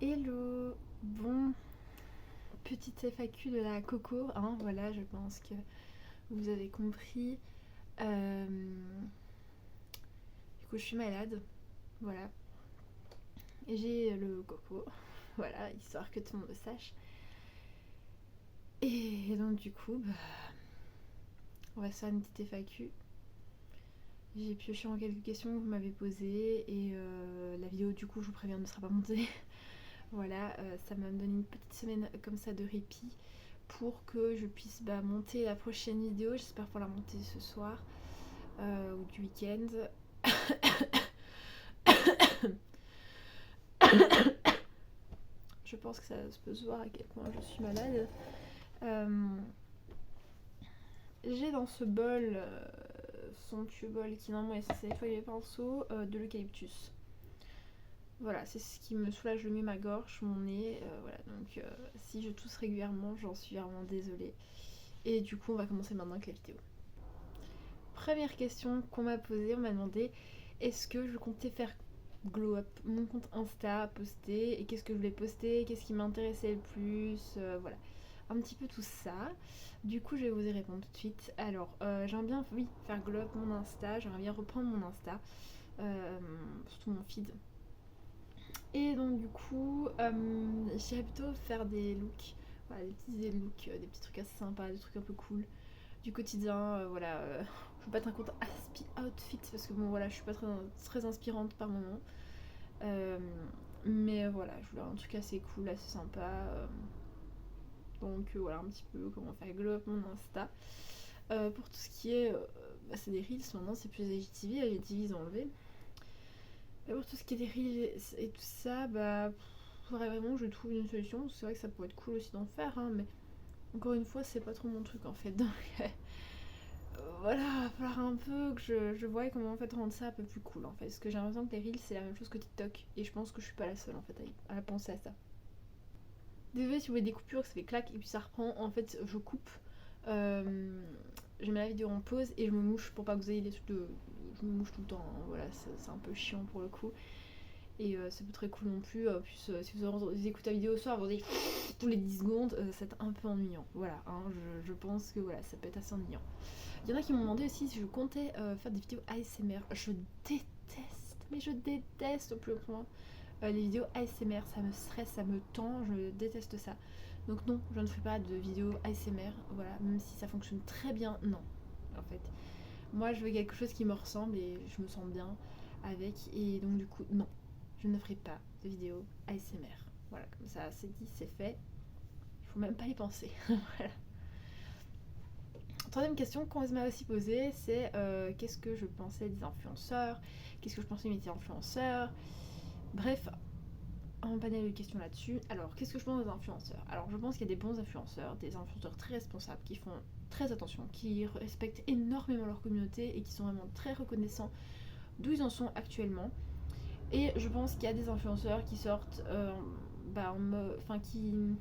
Hello. Bon, petite FAQ de la coco, hein, voilà, je pense que vous avez compris. Du coup, je suis malade, voilà. Et j'ai le coco, voilà, histoire que tout le monde le sache. Et donc, du coup, on va se faire une petite FAQ. J'ai pioché en quelques questions que vous m'avez posées et la vidéo, du coup, je vous préviens, ne sera pas montée. Voilà, ça m'a donné une petite semaine comme ça de répit pour que je puisse monter la prochaine vidéo. J'espère pouvoir la monter ce soir ou du week-end. Je pense que ça se peut se voir à quel point je suis malade. J'ai dans ce bol, somptueux bol qui normalement est censé nettoyer les pinceaux, de l'eucalyptus. Voilà, c'est ce qui me soulage le mieux ma gorge, mon nez. Voilà, donc si je tousse régulièrement, j'en suis vraiment désolée. Et du coup, on va commencer maintenant avec la vidéo. Première question qu'on m'a posée, on m'a demandé est-ce que je comptais faire glow up mon compte Insta, poster, et qu'est-ce que je voulais poster, qu'est-ce qui m'intéressait le plus, voilà. Un petit peu tout ça. Du coup, je vais vous y répondre tout de suite. Alors, j'aimerais bien, oui, faire glow up mon Insta, j'aimerais bien reprendre mon Insta, surtout mon feed. Et donc, du coup, j'irais plutôt faire des looks, voilà, des petites idées de looks, des petits trucs assez sympas, des trucs un peu cool du quotidien, voilà. Je veux pas être un compte outfit parce que bon voilà, je suis pas très inspirante par moment. Mais voilà, je voulais un truc assez cool, assez sympa. Donc voilà un petit peu comment faire glow up mon Insta. Pour tout ce qui est, c'est des reels maintenant, c'est plus IGTV, IGTV ils ont enlevé. Et pour tout ce qui est des reels et tout ça, faudrait vraiment que je trouve une solution. C'est vrai que ça pourrait être cool aussi d'en faire, hein, mais encore une fois, c'est pas trop mon truc en fait. Donc voilà, il va falloir un peu que je voie comment en fait rendre ça un peu plus cool en fait. Parce que j'ai l'impression que les reels c'est la même chose que TikTok. Et je pense que je suis pas la seule en fait à penser à ça. Désolée si vous voyez des coupures, ça fait clac et puis ça reprend. En fait, je coupe. Je mets la vidéo en pause et je me mouche pour pas que vous ayez des trucs de. Je me mouche tout le temps, hein. Voilà, c'est un peu chiant pour le coup. Et c'est pas très cool non plus. Plus si vous écoutez la vidéo au soir, vous dites tous les 10 secondes, c'est un peu ennuyant. Voilà, hein, je pense que voilà, ça peut être assez ennuyant. Il y en a qui m'ont demandé aussi si je comptais faire des vidéos ASMR. Je déteste, mais je déteste au plus haut point les vidéos ASMR. Ça me stresse, ça me tend, je déteste ça. Donc non, je ne ferai pas de vidéos ASMR, voilà, même si ça fonctionne très bien, non, en fait. Moi, je veux quelque chose qui me ressemble et je me sens bien avec, et donc du coup, non, je ne ferai pas de vidéos ASMR. Voilà, comme ça, c'est dit, c'est fait. Il faut même pas y penser. Voilà. Troisième question qu'on m'a aussi posée, c'est qu'est-ce que je pensais des influenceurs, qu'est-ce que je pensais des métiers influenceurs, bref, un panel de questions là-dessus. Alors, qu'est-ce que je pense des influenceurs? Alors, je pense qu'il y a des bons influenceurs, des influenceurs très responsables, qui font très attention, qui respectent énormément leur communauté et qui sont vraiment très reconnaissants d'où ils en sont actuellement. Et je pense qu'il y a des influenceurs qui sortent, qui,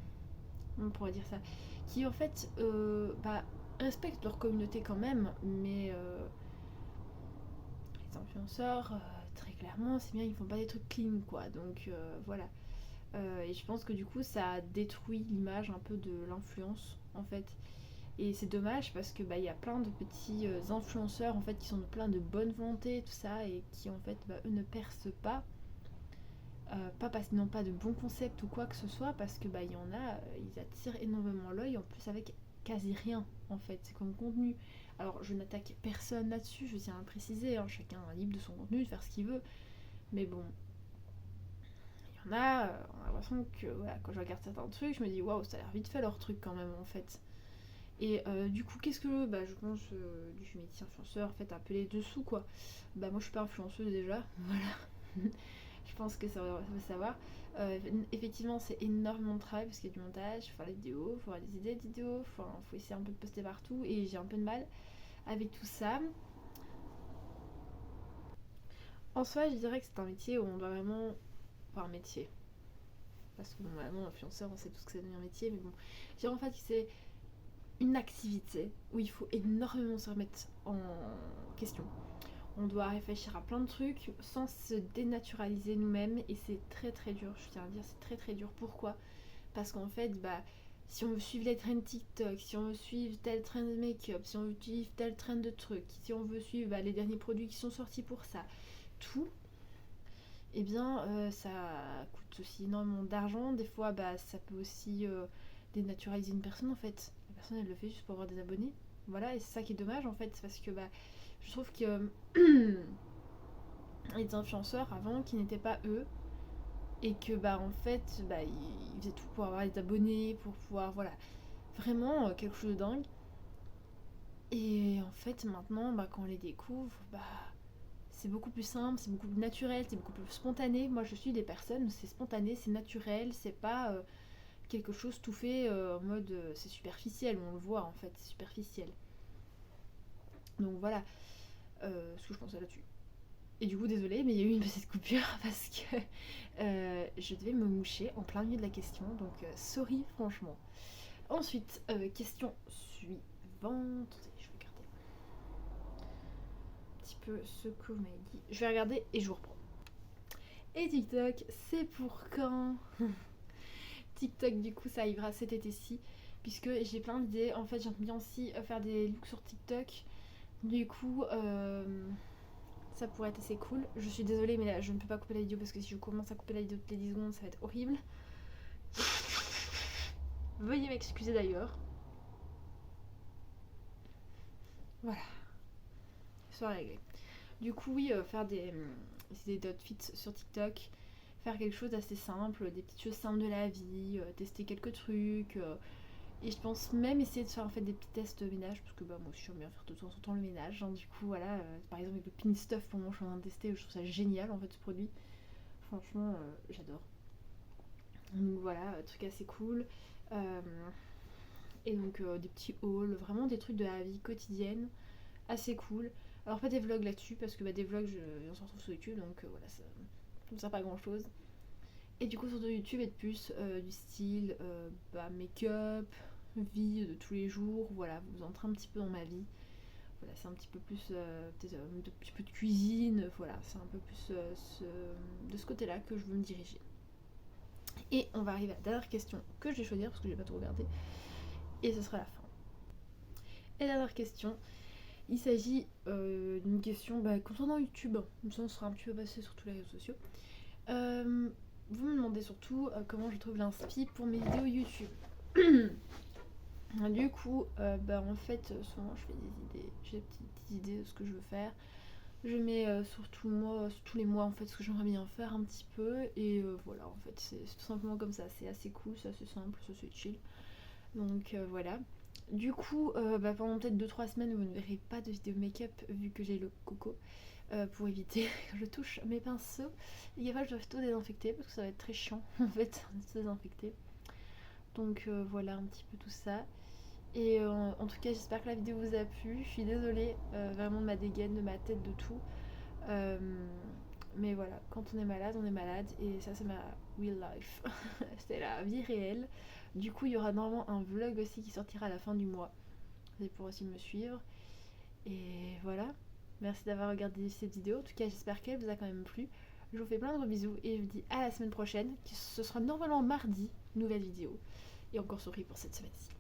on pourrait dire ça, qui en fait, respectent leur communauté quand même, mais les influenceurs, très clairement, c'est bien, ils font pas des trucs clean, quoi. Donc voilà. Et je pense que du coup, ça détruit l'image un peu de l'influence, en fait. Et c'est dommage parce que il y a plein de petits influenceurs en fait qui sont plein de bonne volonté, tout ça, et qui en fait, eux ne percent pas. Pas parce qu'ils n'ont pas de bons concepts ou quoi que ce soit, parce que il y en a, ils attirent énormément l'œil, en plus avec quasi rien en fait, c'est comme contenu. Alors je n'attaque personne là-dessus, je tiens à le préciser, hein, chacun est libre de son contenu, de faire ce qu'il veut, mais bon, il y en a, on a l'impression que voilà, quand je regarde certains trucs, je me dis waouh, ça a l'air vite fait leur truc quand même en fait. Et du coup, qu'est-ce que je pense du métier influenceur, en fait, un peu les dessous quoi. Moi je suis pas influenceuse déjà, voilà. Je pense que ça va savoir. Effectivement, c'est énormément de travail parce qu'il y a du montage, il faut faire les vidéos, il faut avoir des idées de vidéos, il faut essayer un peu de poster partout et j'ai un peu de mal avec tout ça. En soi, je dirais que c'est un métier où on doit vraiment. Enfin, un métier. Parce que bon, vraiment, influenceur, on sait tout ce que c'est devenu un métier, mais bon. Je dirais en fait que c'est une activité où il faut énormément se remettre en question. On doit réfléchir à plein de trucs sans se dénaturaliser nous-mêmes et c'est très très dur, je tiens à dire, c'est très très dur. Pourquoi ? Parce qu'en fait, si on veut suivre les trends TikTok, si on veut suivre tel trend de make-up, si on veut suivre tel trend de trucs, si on veut suivre les derniers produits qui sont sortis pour ça, tout, eh bien ça coûte aussi énormément d'argent. Des fois, ça peut aussi dénaturaliser une personne en fait. La personne elle le fait juste pour avoir des abonnés. Voilà, et c'est ça qui est dommage en fait, parce que je trouve que les influenceurs avant qui n'étaient pas eux et que en fait ils faisaient tout pour avoir des abonnés, pour pouvoir voilà vraiment quelque chose de dingue. Et en fait maintenant quand on les découvre c'est beaucoup plus simple, c'est beaucoup plus naturel, c'est beaucoup plus spontané. Moi je suis des personnes, c'est spontané, c'est naturel, c'est pas quelque chose tout fait en mode c'est superficiel, on le voit en fait, c'est superficiel. Donc voilà ce que je pensais là-dessus. Et du coup désolée mais il y a eu une petite coupure parce que je devais me moucher en plein milieu de la question, donc sorry franchement. Ensuite, question suivante. Attendez, je vais regarder un petit peu ce que vous m'avez dit. Je vais regarder et je vous reprends. Et TikTok, c'est pour quand? TikTok, du coup, ça arrivera cet été-ci. Puisque j'ai plein d'idées. En fait, j'aime bien aussi faire des looks sur TikTok. Du coup, ça pourrait être assez cool. Je suis désolée, mais là, je ne peux pas couper la vidéo parce que si je commence à couper la vidéo toutes les 10 secondes, ça va être horrible. Veuillez m'excuser d'ailleurs. Voilà. Soit réglé. Du coup, oui, faire des outfits sur TikTok, faire quelque chose d'assez simple, des petites choses simples de la vie, tester quelques trucs. Et je pense même essayer de faire en fait des petits tests de ménage, parce que moi aussi j'aime bien faire de temps en temps le ménage. Hein, du coup, voilà, par exemple avec le Pin Stuff, pour moi je suis en train de tester, je trouve ça génial en fait ce produit. Franchement, j'adore. Donc voilà, truc assez cool. Et donc des petits hauls, vraiment des trucs de la vie quotidienne, assez cool. Alors pas des vlogs là-dessus, parce que des vlogs, on s'en retrouve sur YouTube, donc voilà, ça ne sert pas à grand-chose. Et du coup sur YouTube, être plus du style make-up, vie de tous les jours, voilà, vous entrez un petit peu dans ma vie. Voilà, c'est un petit peu plus, peut-être un petit peu de cuisine, voilà, c'est un peu plus de ce côté-là que je veux me diriger. Et on va arriver à la dernière question que je vais choisir, parce que j'ai pas tout regardé, et ce sera la fin. Et la dernière question, il s'agit d'une question concernant YouTube, comme ça on sera un petit peu passé sur tous les réseaux sociaux. Vous me demandez surtout comment je trouve l'inspi pour mes vidéos YouTube. Du coup, en fait, souvent je fais des idées, j'ai des petites idées de ce que je veux faire. Je mets sur tous les mois en fait ce que j'aimerais bien faire un petit peu et voilà en fait c'est tout simplement comme ça, c'est assez cool, c'est assez simple, c'est assez chill. Donc voilà. Du coup, pendant peut-être 2-3 semaines, vous ne verrez pas de vidéo make-up vu que j'ai le coco. Pour éviter que je touche mes pinceaux. Et je dois tout désinfecter parce que ça va être très chiant en fait de désinfecter. Donc voilà un petit peu tout ça. Et en tout cas, j'espère que la vidéo vous a plu. Je suis désolée vraiment de ma dégaine, de ma tête, de tout. Mais voilà, quand on est malade et ça c'est ma real life. C'est la vie réelle. Du coup, il y aura normalement un vlog aussi qui sortira à la fin du mois. Vous allez pouvoir aussi me suivre. Et voilà. Merci d'avoir regardé cette vidéo. En tout cas, j'espère qu'elle vous a quand même plu. Je vous fais plein de gros bisous et je vous dis à la semaine prochaine. Ce sera normalement mardi, nouvelle vidéo. Et encore sorry pour cette semaine-ci.